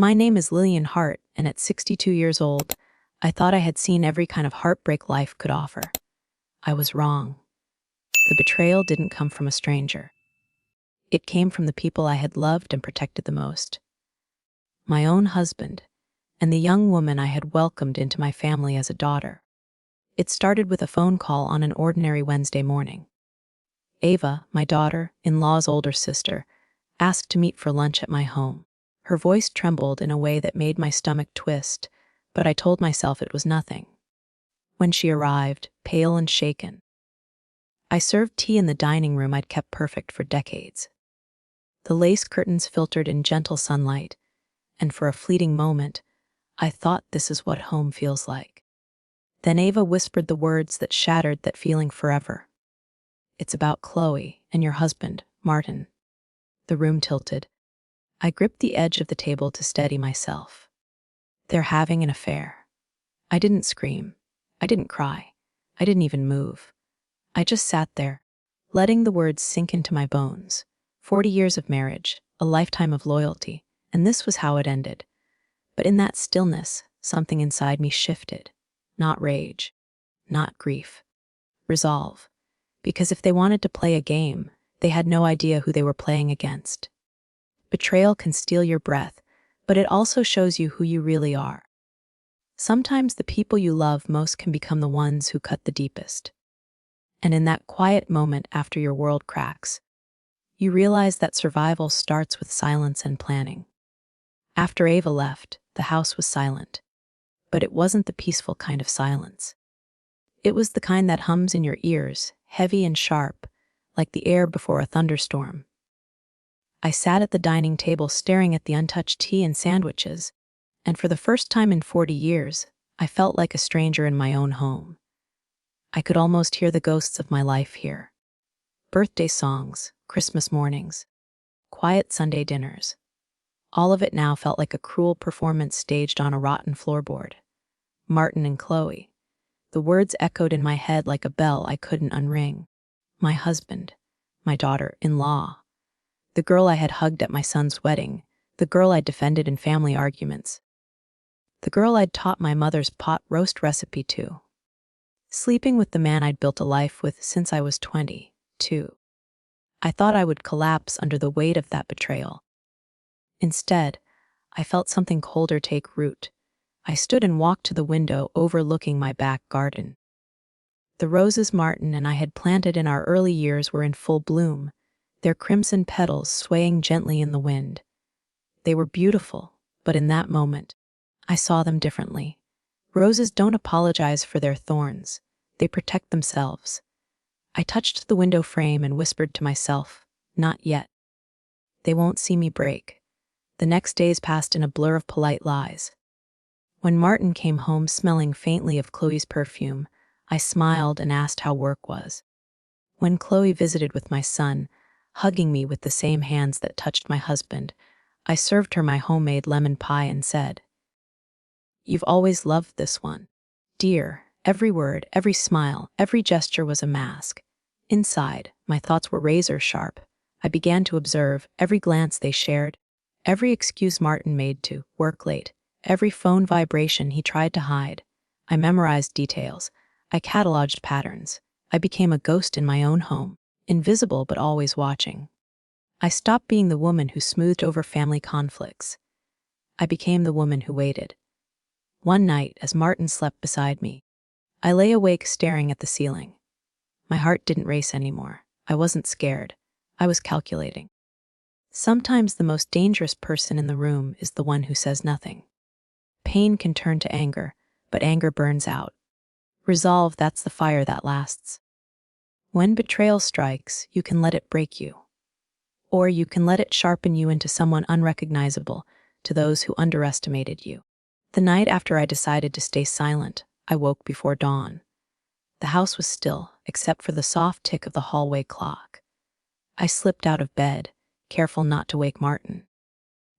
My name is Lillian Hart, and at 62 years old, I thought I had seen every kind of heartbreak life could offer. I was wrong. The betrayal didn't come from a stranger. It came from the people I had loved and protected the most. My own husband, and the young woman I had welcomed into my family as a daughter. It started with a phone call on an ordinary Wednesday morning. Ava, my daughter-in-law's older sister, asked to meet for lunch at my home. Her voice trembled in a way that made my stomach twist, but I told myself it was nothing. When she arrived, pale and shaken, I served tea in the dining room I'd kept perfect for decades. The lace curtains filtered in gentle sunlight, and for a fleeting moment, I thought this is what home feels like. Then Ava whispered the words that shattered that feeling forever. "It's about Chloe and your husband, Martin." The room tilted. I gripped the edge of the table to steady myself. "They're having an affair." I didn't scream. I didn't cry. I didn't even move. I just sat there, letting the words sink into my bones. 40 years of marriage, a lifetime of loyalty, and this was how it ended. But in that stillness, something inside me shifted. Not rage, not grief. Resolve. Because if they wanted to play a game, they had no idea who they were playing against. Betrayal can steal your breath, but it also shows you who you really are. Sometimes the people you love most can become the ones who cut the deepest. And in that quiet moment after your world cracks, you realize that survival starts with silence and planning. After Ava left, the house was silent. But it wasn't the peaceful kind of silence. It was the kind that hums in your ears, heavy and sharp, like the air before a thunderstorm. I sat at the dining table staring at the untouched tea and sandwiches, and for the first time in 40 years, I felt like a stranger in my own home. I could almost hear the ghosts of my life here. Birthday songs, Christmas mornings, quiet Sunday dinners. All of it now felt like a cruel performance staged on a rotten floorboard. Martin and Chloe. The words echoed in my head like a bell I couldn't unring. My husband, my daughter-in-law, the girl I had hugged at my son's wedding, the girl I'd defended in family arguments, the girl I'd taught my mother's pot roast recipe to. Sleeping with the man I'd built a life with since I was 22. I thought I would collapse under the weight of that betrayal. Instead, I felt something colder take root. I stood and walked to the window overlooking my back garden. The roses Martin and I had planted in our early years were in full bloom, their crimson petals swaying gently in the wind. They were beautiful, but in that moment, I saw them differently. Roses don't apologize for their thorns. They protect themselves. I touched the window frame and whispered to myself, "Not yet. They won't see me break." The next days passed in a blur of polite lies. When Martin came home smelling faintly of Chloe's perfume, I smiled and asked how work was. When Chloe visited with my son, hugging me with the same hands that touched my husband, I served her my homemade lemon pie and said, "You've always loved this one." Dear, every word, every smile, every gesture was a mask. Inside, my thoughts were razor sharp. I began to observe every glance they shared, every excuse Martin made to work late, every phone vibration he tried to hide. I memorized details. I cataloged patterns. I became a ghost in my own home, invisible but always watching. I stopped being the woman who smoothed over family conflicts. I became the woman who waited. One night, as Martin slept beside me, I lay awake staring at the ceiling. My heart didn't race anymore. I wasn't scared. I was calculating. Sometimes the most dangerous person in the room is the one who says nothing. Pain can turn to anger, but anger burns out. Resolve, that's the fire that lasts. When betrayal strikes, you can let it break you. Or you can let it sharpen you into someone unrecognizable to those who underestimated you. The night after I decided to stay silent, I woke before dawn. The house was still, except for the soft tick of the hallway clock. I slipped out of bed, careful not to wake Martin,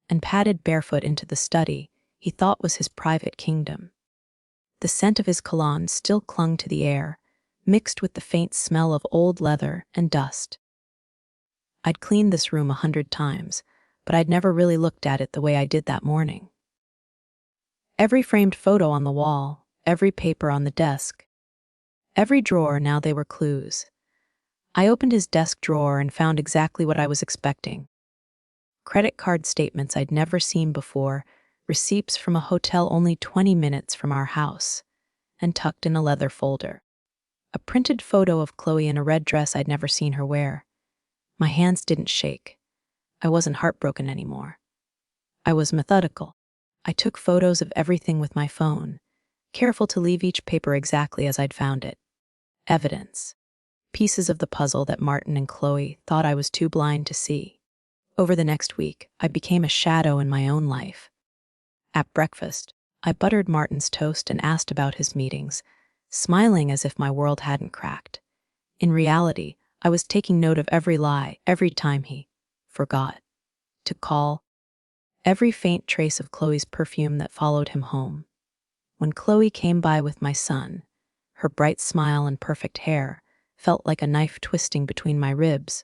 and padded barefoot into the study he thought was his private kingdom. The scent of his cologne still clung to the air, mixed with the faint smell of old leather and dust. I'd cleaned this room 100 times, but I'd never really looked at it the way I did that morning. Every framed photo on the wall, every paper on the desk, every drawer, now they were clues. I opened his desk drawer and found exactly what I was expecting. Credit card statements I'd never seen before, receipts from a hotel only 20 minutes from our house, and tucked in a leather folder. A printed photo of Chloe in a red dress I'd never seen her wear. My hands didn't shake. I wasn't heartbroken anymore. I was methodical. I took photos of everything with my phone, careful to leave each paper exactly as I'd found it. Evidence. Pieces of the puzzle that Martin and Chloe thought I was too blind to see. Over the next week, I became a shadow in my own life. At breakfast, I buttered Martin's toast and asked about his meetings, smiling as if my world hadn't cracked. In reality, I was taking note of every lie, every time he forgot to call, every faint trace of Chloe's perfume that followed him home. When Chloe came by with my son, her bright smile and perfect hair felt like a knife twisting between my ribs.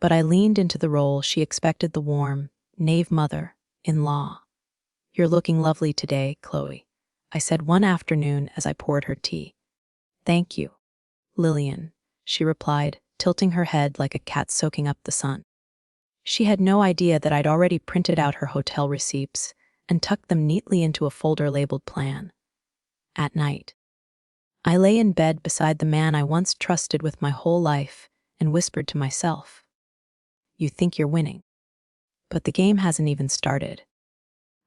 But I leaned into the role she expected, the warm, knave mother-in-law. "You're looking lovely today, Chloe," I said one afternoon as I poured her tea. "Thank you, Lillian," she replied, tilting her head like a cat soaking up the sun. She had no idea that I'd already printed out her hotel receipts and tucked them neatly into a folder labeled plan. At night, I lay in bed beside the man I once trusted with my whole life and whispered to myself, "You think you're winning, but the game hasn't even started."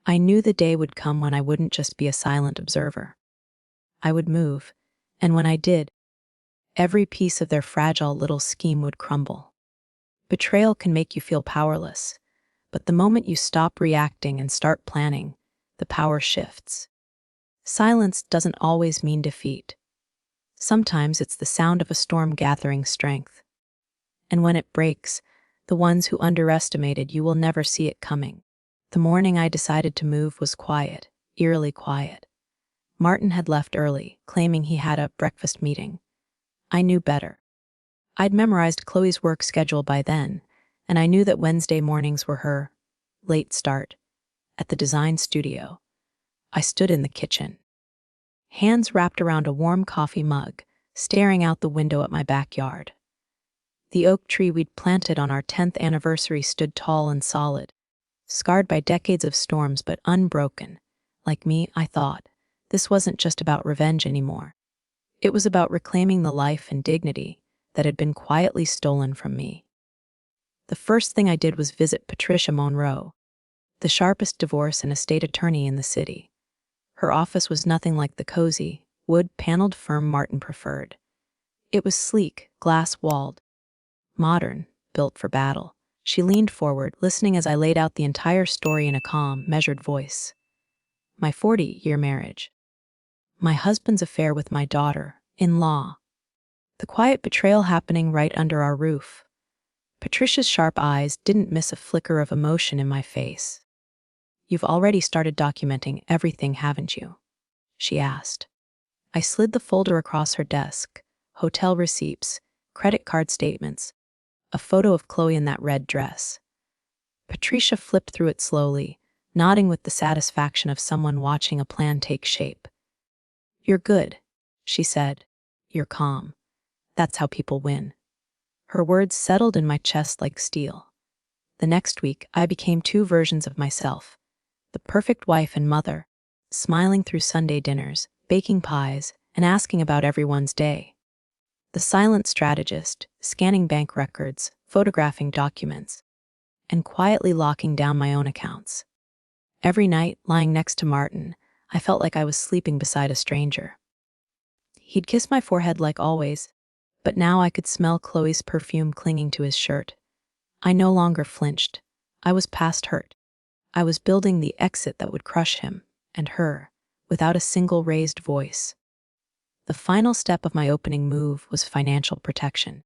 I knew the day would come when I wouldn't just be a silent observer. I would move, and when I did, every piece of their fragile little scheme would crumble. Betrayal can make you feel powerless, but the moment you stop reacting and start planning, the power shifts. Silence doesn't always mean defeat. Sometimes it's the sound of a storm gathering strength. And when it breaks, the ones who underestimated you will never see it coming. The morning I decided to move was quiet, eerily quiet. Martin had left early, claiming he had a breakfast meeting. I knew better. I'd memorized Chloe's work schedule by then, and I knew that Wednesday mornings were her late start at the design studio. I stood in the kitchen, hands wrapped around a warm coffee mug, staring out the window at my backyard. The oak tree we'd planted on our 10th anniversary stood tall and solid, scarred by decades of storms but unbroken. Like me, I thought, this wasn't just about revenge anymore. It was about reclaiming the life and dignity that had been quietly stolen from me. The first thing I did was visit Patricia Monroe, the sharpest divorce and estate attorney in the city. Her office was nothing like the cozy, wood-paneled firm Martin preferred. It was sleek, glass-walled, modern, built for battle. She leaned forward, listening as I laid out the entire story in a calm, measured voice. My 40-year marriage. My husband's affair with my daughter-in-law. The quiet betrayal happening right under our roof. Patricia's sharp eyes didn't miss a flicker of emotion in my face. "You've already started documenting everything, haven't you?" she asked. I slid the folder across her desk. Hotel receipts, credit card statements, a photo of Chloe in that red dress. Patricia flipped through it slowly, nodding with the satisfaction of someone watching a plan take shape. "You're good," she said. "You're calm. That's how people win." Her words settled in my chest like steel. The next week, I became two versions of myself. The perfect wife and mother, smiling through Sunday dinners, baking pies, and asking about everyone's day. The silent strategist, scanning bank records, photographing documents, and quietly locking down my own accounts. Every night, lying next to Martin, I felt like I was sleeping beside a stranger. He'd kiss my forehead like always, but now I could smell Chloe's perfume clinging to his shirt. I no longer flinched. I was past hurt. I was building the exit that would crush him and her without a single raised voice. The final step of my opening move was financial protection.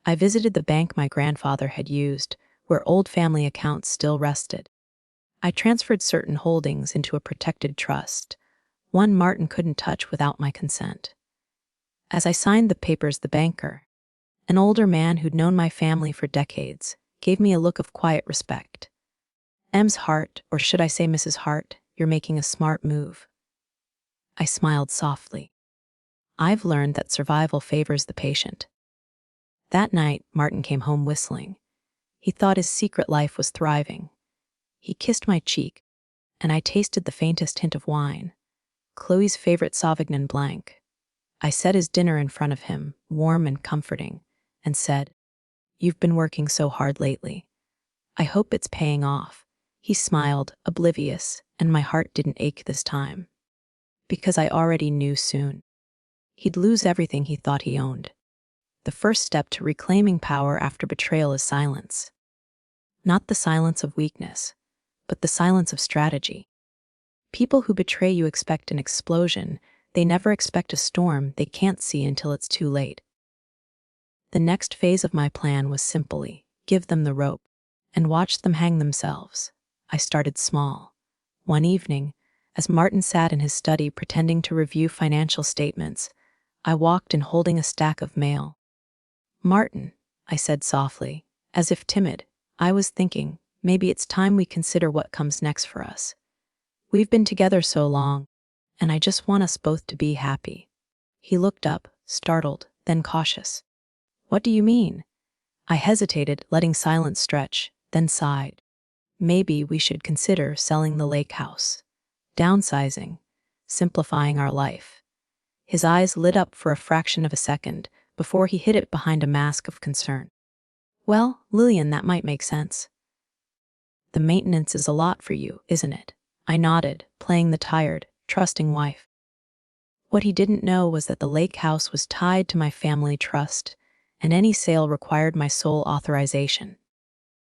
I visited the bank my grandfather had used, where old family accounts still rested. I transferred certain holdings into a protected trust, one Martin couldn't touch without my consent. As I signed the papers, the banker, an older man who'd known my family for decades, gave me a look of quiet respect. M's Hart, or should I say Mrs. Hart, you're making a smart move. I smiled softly. I've learned that survival favors the patient. That night, Martin came home whistling. He thought his secret life was thriving. He kissed my cheek, and I tasted the faintest hint of wine, Chloe's favorite Sauvignon Blanc. I set his dinner in front of him, warm and comforting, and said, "You've been working so hard lately. I hope it's paying off." He smiled, oblivious, and my heart didn't ache this time. Because I already knew soon. He'd lose everything he thought he owned. The first step to reclaiming power after betrayal is silence. Not the silence of weakness, but the silence of strategy. People who betray you expect an explosion. They never expect a storm they can't see until it's too late. The next phase of my plan was simply give them the rope and watch them hang themselves. I started small. One evening, as Martin sat in his study pretending to review financial statements, I walked in holding a stack of mail. "Martin," I said softly, as if timid, I was thinking, maybe it's time we consider what comes next for us. We've been together so long, and I just want us both to be happy. He looked up, startled, then cautious. "What do you mean?" I hesitated, letting silence stretch, then sighed. "Maybe we should consider selling the lake house. Downsizing. Simplifying our life." His eyes lit up for a fraction of a second before he hid it behind a mask of concern. "Well, Lillian, that might make sense." "The maintenance is a lot for you, isn't it?" I nodded, playing the tired, trusting wife. What he didn't know was that the lake house was tied to my family trust, and any sale required my sole authorization.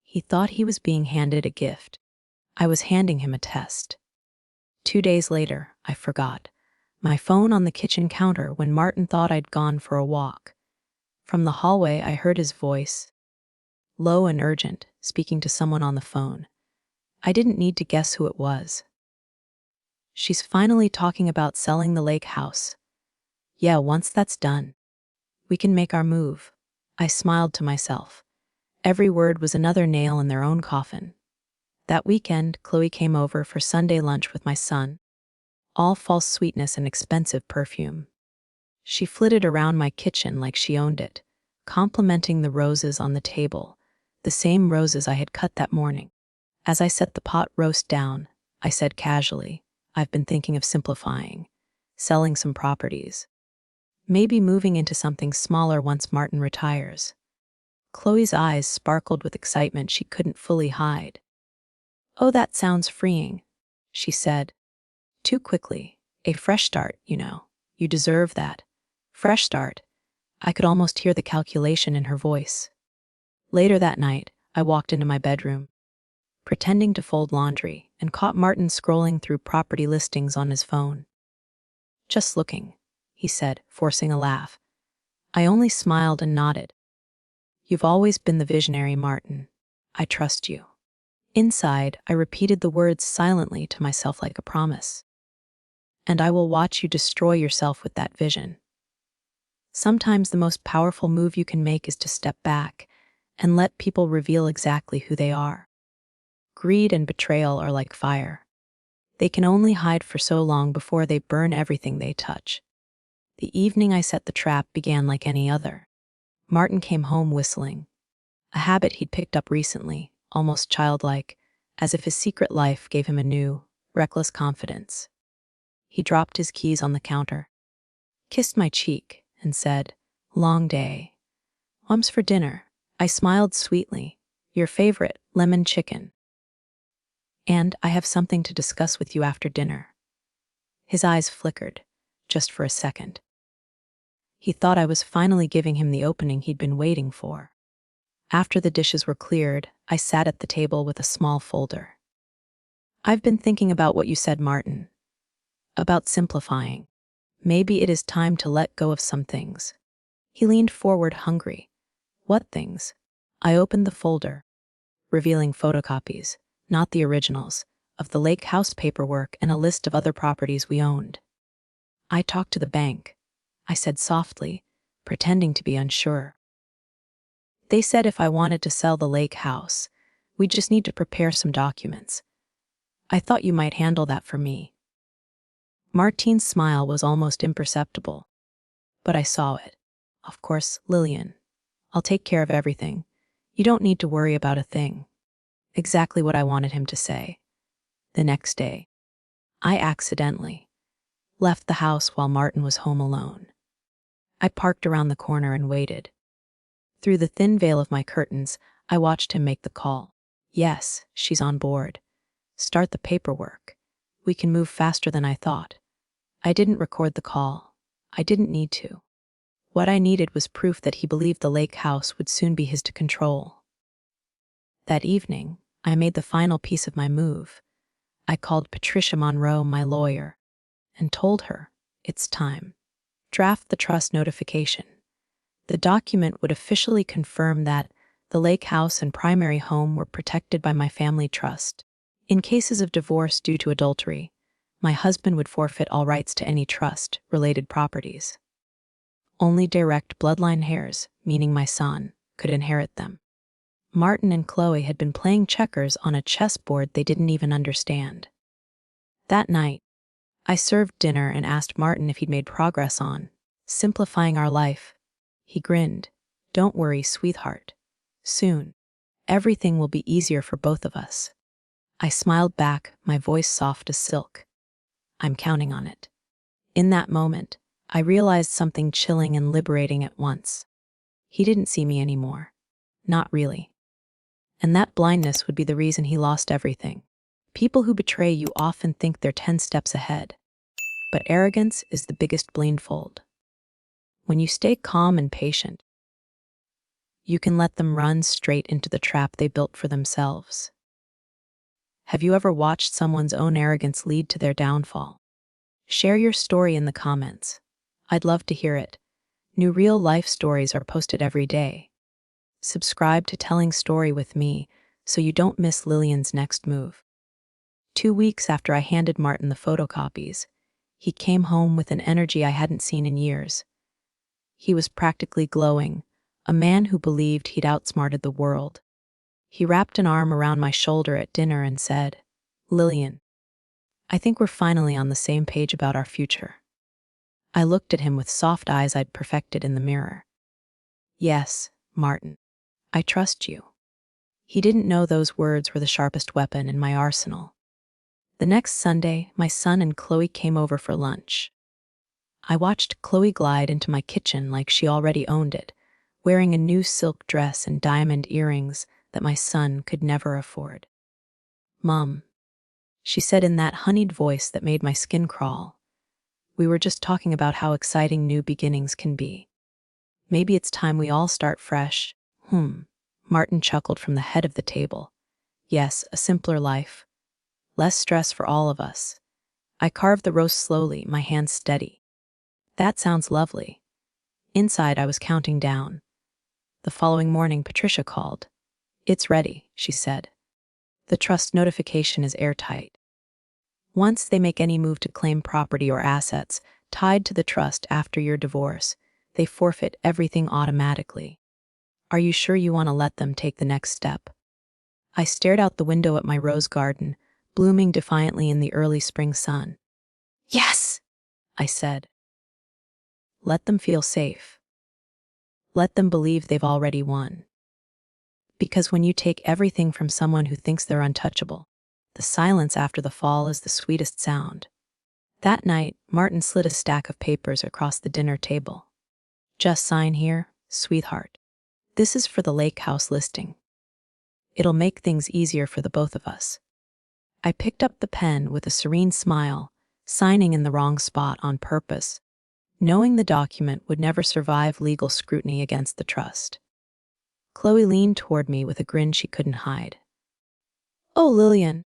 He thought he was being handed a gift. I was handing him a test. 2 days later, I forgot my phone on the kitchen counter when Martin thought I'd gone for a walk. From the hallway, I heard his voice, low and urgent, speaking to someone on the phone. I didn't need to guess who it was. "She's finally talking about selling the lake house. Yeah, once that's done, we can make our move." I smiled to myself. Every word was another nail in their own coffin. That weekend, Chloe came over for Sunday lunch with my son. All false sweetness and expensive perfume. She flitted around my kitchen like she owned it, complimenting the roses on the table, the same roses I had cut that morning. As I set the pot roast down, I said casually, "I've been thinking of simplifying, selling some properties. Maybe moving into something smaller once Martin retires." Chloe's eyes sparkled with excitement she couldn't fully hide. "Oh, that sounds freeing," she said. Too quickly. "A fresh start, you know. You deserve that." Fresh start. I could almost hear the calculation in her voice. Later that night, I walked into my bedroom, pretending to fold laundry, and caught Martin scrolling through property listings on his phone. "Just looking," he said, forcing a laugh. I only smiled and nodded. "You've always been the visionary, Martin. I trust you." Inside, I repeated the words silently to myself like a promise. "And I will watch you destroy yourself with that vision." Sometimes the most powerful move you can make is to step back and let people reveal exactly who they are. Greed and betrayal are like fire. They can only hide for so long before they burn everything they touch. The evening I set the trap began like any other. Martin came home whistling, a habit he'd picked up recently, almost childlike, as if his secret life gave him a new, reckless confidence. He dropped his keys on the counter, kissed my cheek, and said, "Long day. What's for dinner?" I smiled sweetly. "Your favorite, lemon chicken. And I have something to discuss with you after dinner." His eyes flickered, just for a second. He thought I was finally giving him the opening he'd been waiting for. After the dishes were cleared, I sat at the table with a small folder. "I've been thinking about what you said, Martin. About simplifying. Maybe it is time to let go of some things." He leaned forward, hungry. "What things?" I opened the folder, revealing photocopies, not the originals, of the lake house paperwork and a list of other properties we owned. "I talked to the bank," I said softly, pretending to be unsure. "They said if I wanted to sell the lake house, We just need to prepare some documents. I thought you might handle that for me." Martine's smile was almost imperceptible, but I saw it. "Of course, Lillian. I'll take care of everything. You don't need to worry about a thing." Exactly what I wanted him to say. The next day, I accidentally left the house while Martin was home alone. I parked around the corner and waited. Through the thin veil of my curtains, I watched him make the call. "Yes, she's on board. Start the paperwork. We can move faster than I thought." I didn't record the call. I didn't need to. What I needed was proof that he believed the lake house would soon be his to control. That evening, I made the final piece of my move. I called Patricia Monroe, my lawyer, and told her, "It's time. Draft the trust notification." The document would officially confirm that the lake house and primary home were protected by my family trust. In cases of divorce due to adultery, my husband would forfeit all rights to any trust-related properties. Only direct bloodline heirs, meaning my son, could inherit them. Martin and Chloe had been playing checkers on a chessboard they didn't even understand. That night, I served dinner and asked Martin if he'd made progress on simplifying our life. He grinned. "Don't worry, sweetheart. Soon, everything will be easier for both of us." I smiled back, my voice soft as silk. "I'm counting on it." In that moment, I realized something chilling and liberating at once. He didn't see me anymore. Not really. And that blindness would be the reason he lost everything. People who betray you often think they're 10 steps ahead. But arrogance is the biggest blindfold. When you stay calm and patient, you can let them run straight into the trap they built for themselves. Have you ever watched someone's own arrogance lead to their downfall? Share your story in the comments. I'd love to hear it. New real-life stories are posted every day. Subscribe to Telling Story with me so you don't miss Lillian's next move. 2 weeks after I handed Martin the photocopies, he came home with an energy I hadn't seen in years. He was practically glowing, a man who believed he'd outsmarted the world. He wrapped an arm around my shoulder at dinner and said, "Lillian, I think we're finally on the same page about our future." I looked at him with soft eyes I'd perfected in the mirror. "Yes, Martin, I trust you." He didn't know those words were the sharpest weapon in my arsenal. The next Sunday, my son and Chloe came over for lunch. I watched Chloe glide into my kitchen like she already owned it, wearing a new silk dress and diamond earrings that my son could never afford. "Mom," she said in that honeyed voice that made my skin crawl, "we were just talking about how exciting new beginnings can be. Maybe it's time we all start fresh." Martin chuckled from the head of the table. "Yes, a simpler life. Less stress for all of us." I carved the roast slowly, my hands steady. "That sounds lovely." Inside, I was counting down. The following morning, Patricia called. "It's ready," she said. "The trust notification is airtight. Once they make any move to claim property or assets tied to the trust after your divorce, they forfeit everything automatically. Are you sure you want to let them take the next step?" I stared out the window at my rose garden, blooming defiantly in the early spring sun. "Yes," I said. Let them feel safe. Let them believe they've already won. Because when you take everything from someone who thinks they're untouchable, the silence after the fall is the sweetest sound. That night, Martin slid a stack of papers across the dinner table. "Just sign here, sweetheart. This is for the lake house listing. It'll make things easier for the both of us." I picked up the pen with a serene smile, signing in the wrong spot on purpose, knowing the document would never survive legal scrutiny against the trust. Chloe leaned toward me with a grin she couldn't hide. "Oh, Lillian,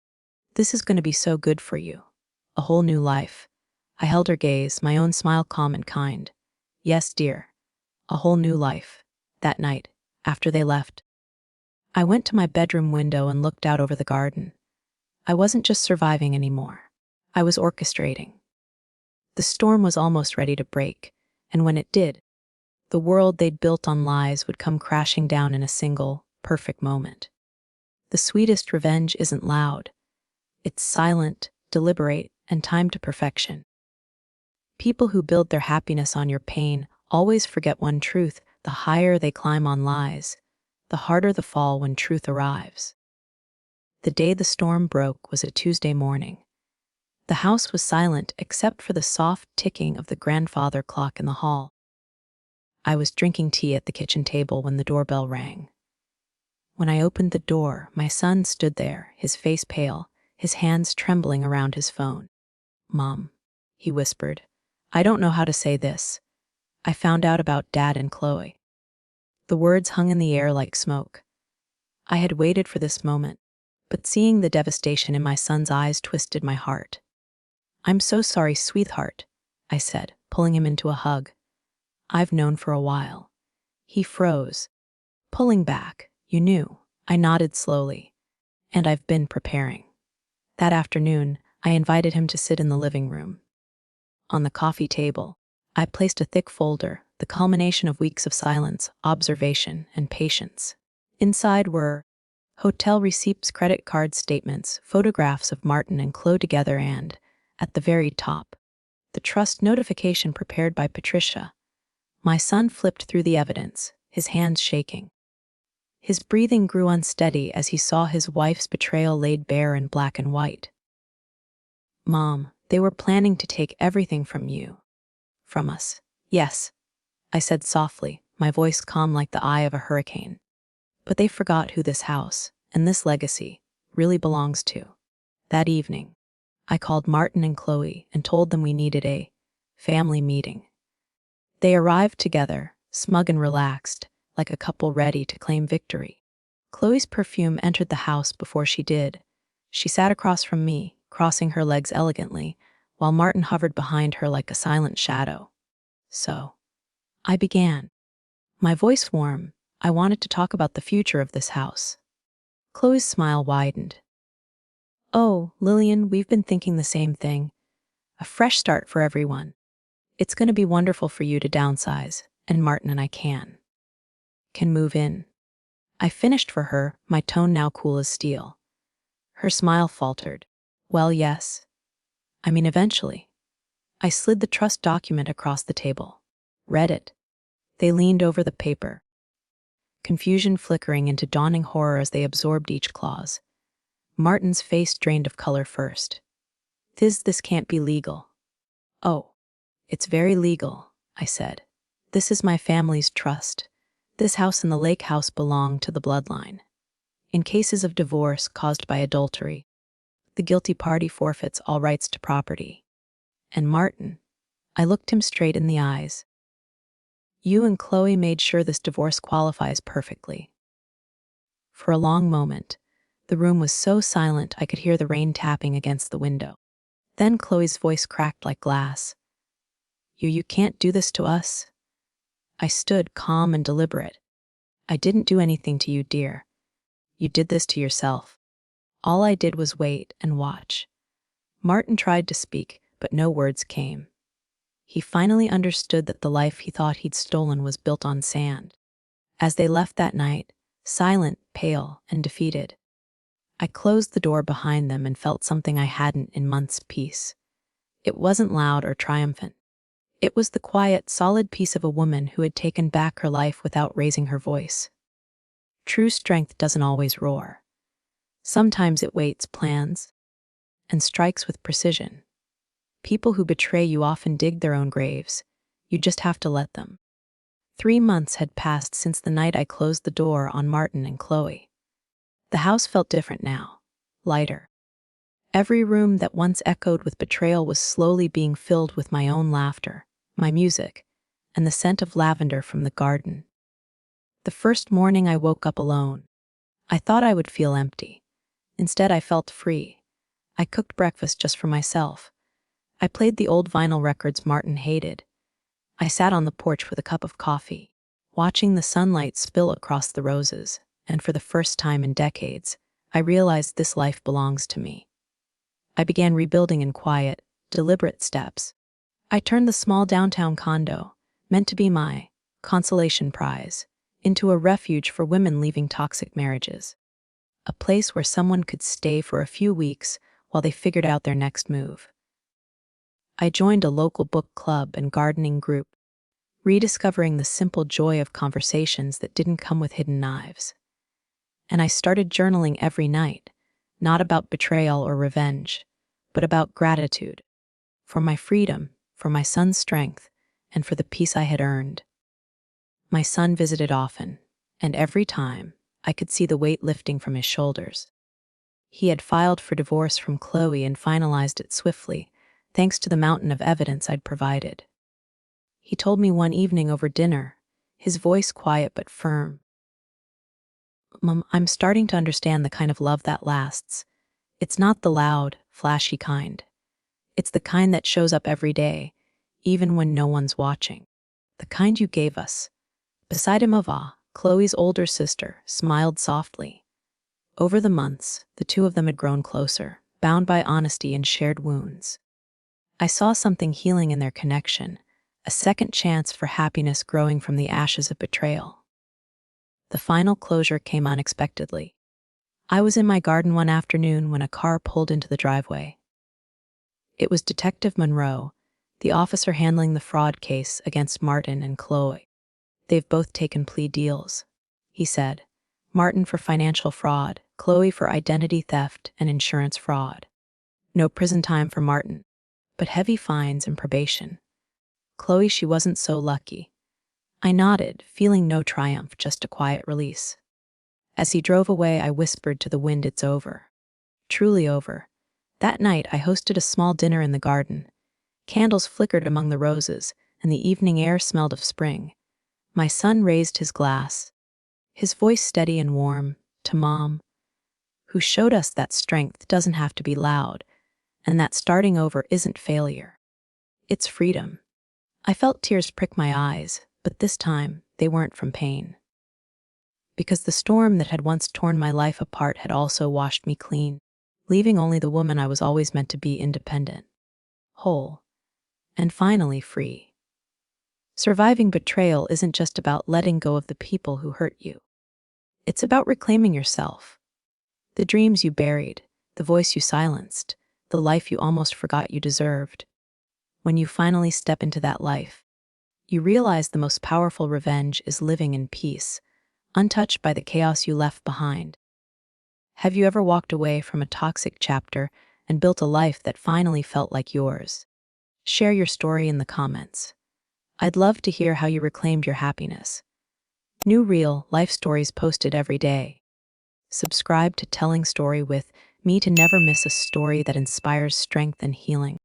this is going to be so good for you. A whole new life." I held her gaze, my own smile calm and kind. "Yes, dear. A whole new life." That night, after they left, I went to my bedroom window and looked out over the garden. I wasn't just surviving anymore. I was orchestrating. The storm was almost ready to break, and when it did, the world they'd built on lies would come crashing down in a single, perfect moment. The sweetest revenge isn't loud. It's silent, deliberate, and timed to perfection. People who build their happiness on your pain always forget one truth: the higher they climb on lies, the harder the fall when truth arrives. The day the storm broke was a Tuesday morning. The house was silent except for the soft ticking of the grandfather clock in the hall. I was drinking tea at the kitchen table when the doorbell rang. When I opened the door, my son stood there, his face pale, his hands trembling around his phone. "Mom," he whispered, "I don't know how to say this. I found out about Dad and Chloe." The words hung in the air like smoke. I had waited for this moment, but seeing the devastation in my son's eyes twisted my heart. "I'm so sorry, sweetheart," I said, pulling him into a hug. "I've known for a while." He froze. "Pulling back, you knew." I nodded slowly. "And I've been preparing." That afternoon, I invited him to sit in the living room. On the coffee table, I placed a thick folder, the culmination of weeks of silence, observation, and patience. Inside were hotel receipts, credit card statements, photographs of Martin and Chloe together, and, at the very top, the trust notification prepared by Patricia. My son flipped through the evidence, his hands shaking. His breathing grew unsteady as he saw his wife's betrayal laid bare in black and white. "Mom, they were planning to take everything from you." "From us?" "Yes," I said softly, my voice calm like the eye of a hurricane. "But they forgot who this house, and this legacy, really belongs to." That evening, I called Martin and Chloe and told them we needed a family meeting. They arrived together, smug and relaxed, like a couple ready to claim victory. Chloe's perfume entered the house before she did. She sat across from me, crossing her legs elegantly, while Martin hovered behind her like a silent shadow. "So," I began, my voice warm. "I wanted to talk about the future of this house." Chloe's smile widened. "Oh, Lillian, we've been thinking the same thing. A fresh start for everyone. It's going to be wonderful for you to downsize, and Martin and I can move in." I finished for her, my tone now cool as steel. Her smile faltered. "Well, yes. I mean, eventually." I slid the trust document across the table. Read it. They leaned over the paper, confusion flickering into dawning horror as they absorbed each clause. Martin's face drained of color first. This can't be legal." "Oh, it's very legal," I said. "This is my family's trust. This house and the lake house belong to the bloodline. In cases of divorce caused by adultery, the guilty party forfeits all rights to property. And Martin," I looked him straight in the eyes, "you and Chloe made sure this divorce qualifies perfectly." For a long moment, the room was so silent I could hear the rain tapping against the window. Then Chloe's voice cracked like glass. You can't do this to us." I stood calm and deliberate. "I didn't do anything to you, dear. You did this to yourself." All I did was wait and watch. Martin tried to speak, but no words came. He finally understood that the life he thought he'd stolen was built on sand. As they left that night, silent, pale, and defeated, I closed the door behind them and felt something I hadn't in months: peace. It wasn't loud or triumphant. It was the quiet, solid peace of a woman who had taken back her life without raising her voice. True strength doesn't always roar. Sometimes it waits, plans, and strikes with precision. People who betray you often dig their own graves. You just have to let them. 3 months had passed since the night I closed the door on Martin and Chloe. The house felt different now, lighter. Every room that once echoed with betrayal was slowly being filled with my own laughter, my music, and the scent of lavender from the garden. The first morning I woke up alone. I thought I would feel empty. Instead, I felt free. I cooked breakfast just for myself. I played the old vinyl records Martin hated. I sat on the porch with a cup of coffee, watching the sunlight spill across the roses, and for the first time in decades, I realized this life belongs to me. I began rebuilding in quiet, deliberate steps. I turned the small downtown condo, meant to be my consolation prize, into a refuge for women leaving toxic marriages. a place where someone could stay for a few weeks while they figured out their next move. I joined a local book club and gardening group, rediscovering the simple joy of conversations that didn't come with hidden knives. And I started journaling every night, not about betrayal or revenge, but about gratitude, for my freedom, for my son's strength, and for the peace I had earned. My son visited often, and every time, I could see the weight lifting from his shoulders. He had filed for divorce from Chloe and finalized it swiftly, thanks to the mountain of evidence I'd provided. He told me one evening over dinner, his voice quiet but firm, "Mom, I'm starting to understand the kind of love that lasts. It's not the loud, flashy kind. It's the kind that shows up every day, even when no one's watching. The kind you gave us." Beside him, Ava, Chloe's older sister, smiled softly. Over the months, the two of them had grown closer, bound by honesty and shared wounds. I saw something healing in their connection, a second chance for happiness growing from the ashes of betrayal. The final closure came unexpectedly. I was in my garden one afternoon when a car pulled into the driveway. It was Detective Monroe, the officer handling the fraud case against Martin and Chloe. "They've both taken plea deals," he said. "Martin for financial fraud, Chloe for identity theft and insurance fraud. No prison time for Martin, but heavy fines and probation. Chloe, she wasn't so lucky." I nodded, feeling no triumph, just a quiet release. As he drove away, I whispered to the wind, "It's over. Truly over." That night, I hosted a small dinner in the garden. Candles flickered among the roses, and the evening air smelled of spring. My son raised his glass, his voice steady and warm, to Mom, who showed us that strength doesn't have to be loud, and that starting over isn't failure. It's freedom. I felt tears prick my eyes, but this time they weren't from pain. Because the storm that had once torn my life apart had also washed me clean, leaving only the woman I was always meant to be, independent, whole, and finally free. Surviving betrayal isn't just about letting go of the people who hurt you. It's about reclaiming yourself. The dreams you buried, the voice you silenced, the life you almost forgot you deserved. When you finally step into that life, you realize the most powerful revenge is living in peace, untouched by the chaos you left behind. Have you ever walked away from a toxic chapter and built a life that finally felt like yours? Share your story in the comments. I'd love to hear how you reclaimed your happiness. New real life stories posted every day. Subscribe to Telling Story with me to never miss a story that inspires strength and healing.